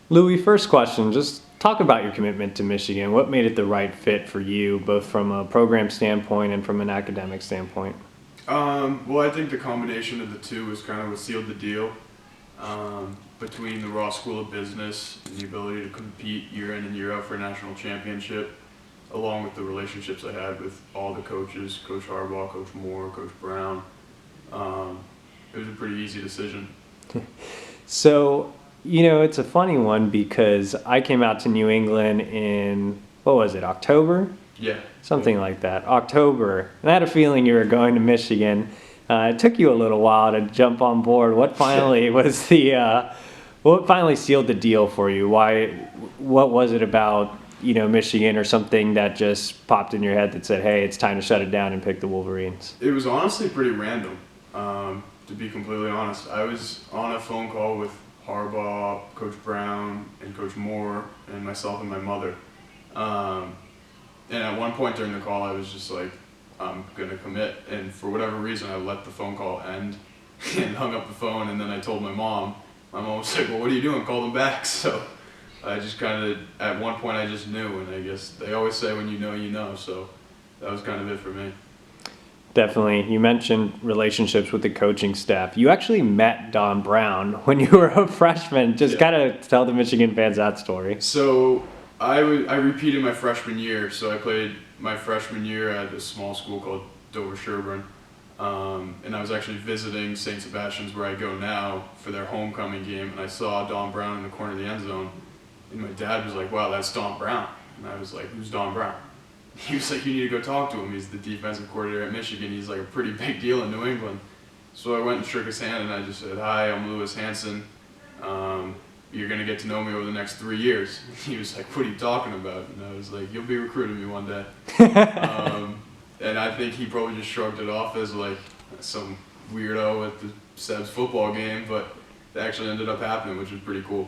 Louis, first question, just talk about your commitment to Michigan. What made it the right fit for you, both from a program standpoint and from an academic standpoint? Well, I think the combination of the two is kind of what sealed the deal. Between the Raw School of Business and the ability to compete year in and year out for a national championship, along with the relationships I had with all the coaches, Coach Harbaugh, Coach Moore, Coach Brown, um, it was a pretty easy decision. So, it's a funny one because I came out to New England in, what was it, October? Yeah. Something like that, October. And I had a feeling you were going to Michigan. It took you a little while to jump on board. What finally what finally sealed the deal for you? What was it about, Michigan or something that just popped in your head that said, hey, it's time to shut it down and pick the Wolverines? It was honestly pretty random, to be completely honest. I was on a phone call with Harbaugh, Coach Brown, and Coach Moore, and myself and my mother. And at one point during the call, I was just like, I'm going to commit. And for whatever reason, I let the phone call end and hung up the phone. And then I told my mom. My mom was like, well, what are you doing? Call them back. So I just kind of, at one point, I just knew. And I guess they always say when you know, you know. So that was kind of it for me. Definitely. You mentioned relationships with the coaching staff. You actually met Don Brown when you were a freshman. Just kind of tell the Michigan fans that story. So I repeated my freshman year. So I played my freshman year at a small school called Dover Sherburne. And I was actually visiting St. Sebastian's, where I go now, for their homecoming game. And I saw Don Brown in the corner of the end zone. And my dad was like, wow, that's Don Brown. And I was like, who's Don Brown? He was like, you need to go talk to him. He's the defensive coordinator at Michigan. He's like a pretty big deal in New England. So I went and shook his hand and I just said, hi, I'm Louis Hansen. You're going to get to know me over the next 3 years. He was like, what are you talking about? And I was like, you'll be recruiting me one day. And I think he probably just shrugged it off as like some weirdo at the Seb's football game, but it actually ended up happening, which was pretty cool.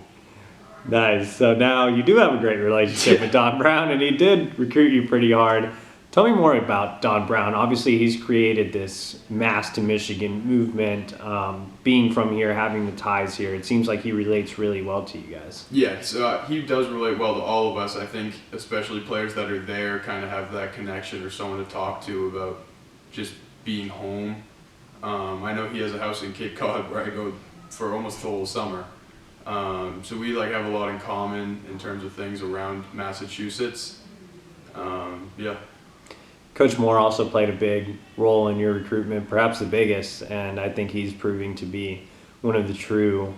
Nice. So now you do have a great relationship with Don Brown, and he did recruit you pretty hard. Tell me more about Don Brown. Obviously, he's created this Mass to Michigan movement. Being from here, having the ties here, it seems like he relates really well to you guys. Yeah, so he does relate well to all of us. I think especially players that are there kind of have that connection or someone to talk to about just being home. I know he has a house in Cape Cod where I go for almost the whole summer. So we have a lot in common in terms of things around Massachusetts. Yeah. Coach Moore also played a big role in your recruitment, perhaps the biggest, and I think he's proving to be one of the true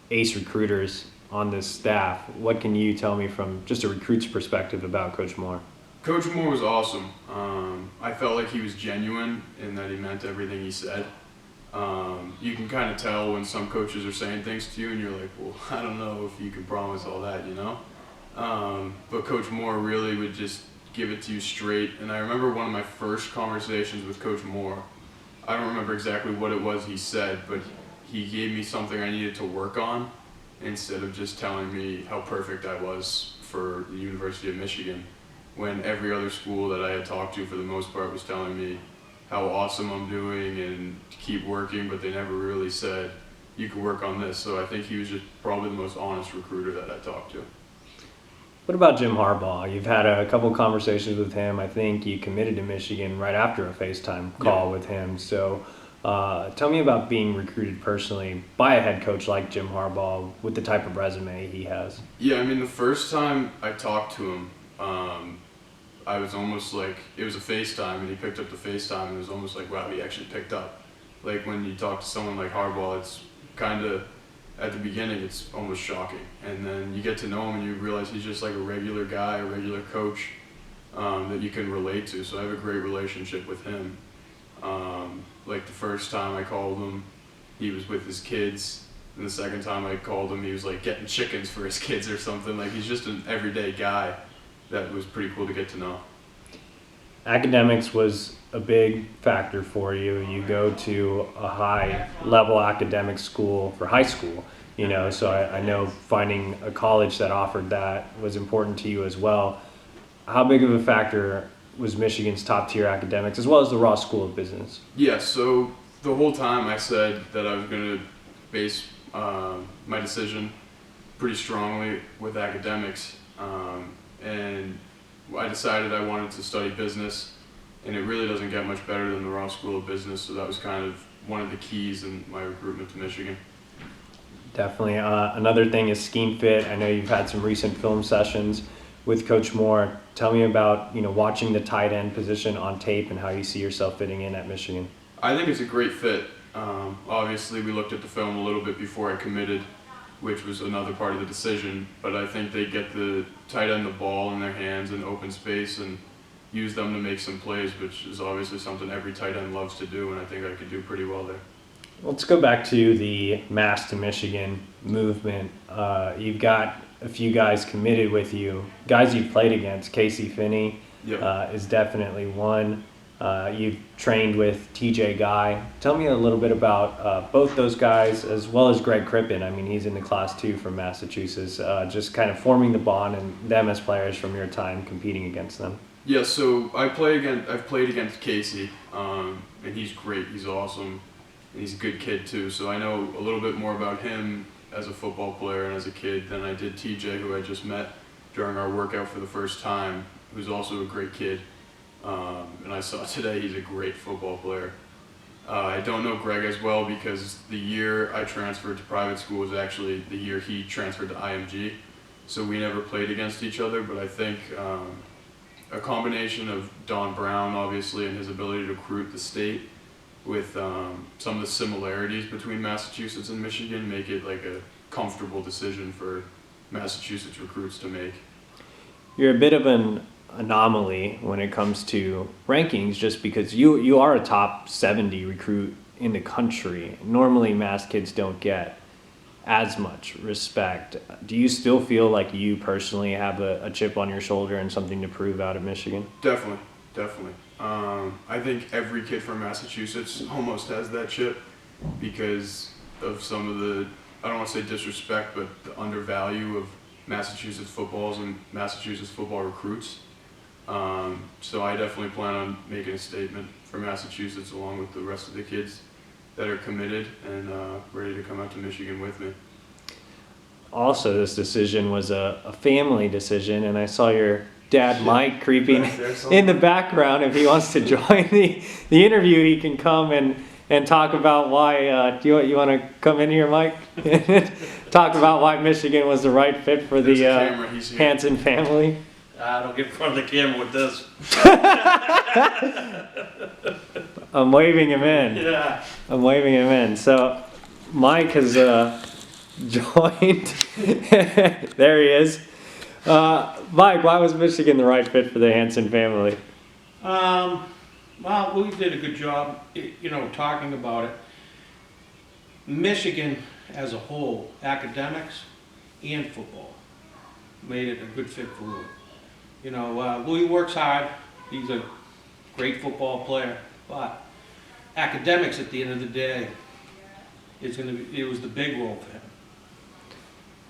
ace recruiters on this staff. What can you tell me from just a recruit's perspective about Coach Moore? Coach Moore was awesome. I felt like he was genuine in that he meant everything he said. You can kind of tell when some coaches are saying things to you and you're like, well, I don't know if you can promise all that, But Coach Moore really would just give it to you straight. And I remember one of my first conversations with Coach Moore. I don't remember exactly what it was he said, but he gave me something I needed to work on instead of just telling me how perfect I was for the University of Michigan, when every other school that I had talked to for the most part was telling me how awesome I'm doing and to keep working, but they never really said, you can work on this. So I think he was just probably the most honest recruiter that I talked to. What about Jim Harbaugh? You've had a couple conversations with him. I think you committed to Michigan right after a FaceTime call with him. So tell me about being recruited personally by a head coach like Jim Harbaugh with the type of resume he has. Yeah, I mean, the first time I talked to him, I was almost like, it was a FaceTime, and he picked up the FaceTime, and it was almost like, wow, he actually picked up. Like, when you talk to someone like Harbaugh, it's kind of, at the beginning, it's almost shocking. And then you get to know him, and you realize he's just like a regular guy, a regular coach that you can relate to. So I have a great relationship with him. Like, the first time I called him, he was with his kids. And the second time I called him, he was, like, getting chickens for his kids or something. Like, he's just an everyday guy. That was pretty cool to get to know. Academics was a big factor for you. You go to a high-level academic school for high school, so I know finding a college that offered that was important to you as well. How big of a factor was Michigan's top-tier academics, as well as the Raw School of Business? Yeah, so the whole time I said that I was going to base my decision pretty strongly with academics, and I decided I wanted to study business, and it really doesn't get much better than the Ross School of Business, so that was kind of one of the keys in my recruitment to Michigan. Definitely. Another thing is scheme fit. I know you've had some recent film sessions with Coach Moore. Tell me about, watching the tight end position on tape and how you see yourself fitting in at Michigan. I think it's a great fit. Obviously, we looked at the film a little bit before I committed, which was another part of the decision, but I think they get the tight end the ball in their hands in open space and use them to make some plays, which is obviously something every tight end loves to do, and I think I could do pretty well there. Let's go back to the Mass to Michigan movement. You've got a few guys committed with you, guys you've played against. Casey Finney Yep. is definitely one. You've trained with TJ Guy. Tell me a little bit about both those guys, as well as Greg Crippen. I mean, he's in the class 2 from Massachusetts. Just kind of forming the bond and them as players from your time competing against them. Yeah, so I've played against Casey, and he's great. He's awesome, and he's a good kid too. So I know a little bit more about him as a football player and as a kid than I did TJ, who I just met during our workout for the first time, who's also a great kid. And I saw today he's a great football player. I don't know Greg as well because the year I transferred to private school was actually the year he transferred to IMG, so we never played against each other, but I think a combination of Don Brown, obviously, and his ability to recruit the state with some of the similarities between Massachusetts and Michigan make it like a comfortable decision for Massachusetts recruits to make. You're a bit of an anomaly when it comes to rankings just because you are a top 70 recruit in the country. Normally, Mass kids don't get as much respect. Do you still feel like you personally have a chip on your shoulder and something to prove out of Michigan? Definitely. I think every kid from Massachusetts almost has that chip because of some of the, I don't want to say disrespect, but the undervalue of Massachusetts footballs and Massachusetts football recruits. So I definitely plan on making a statement for Massachusetts along with the rest of the kids that are committed and ready to come out to Michigan with me. Also, this decision was a family decision, and I saw your dad, Mike, creeping in the background. If he wants to join the interview, he can come and talk about why. Do you want to come in here, Mike? Talk about why Michigan was the right fit for the Hansen family. Don't get in front of the camera with this. I'm waving him in. Yeah. I'm waving him in. So Mike has joined. There he is. Mike, why was Michigan the right fit for the Hansen family? Well, we did a good job, talking about it. Michigan as a whole, academics and football, made it a good fit for Louis. Louis works hard. He's a great football player, but academics at the end of the day, it was the big role for him.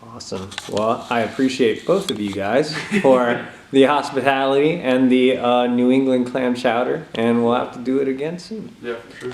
Awesome. Well, I appreciate both of you guys for the hospitality and the New England clam chowder, and we'll have to do it again soon. Yeah, for sure.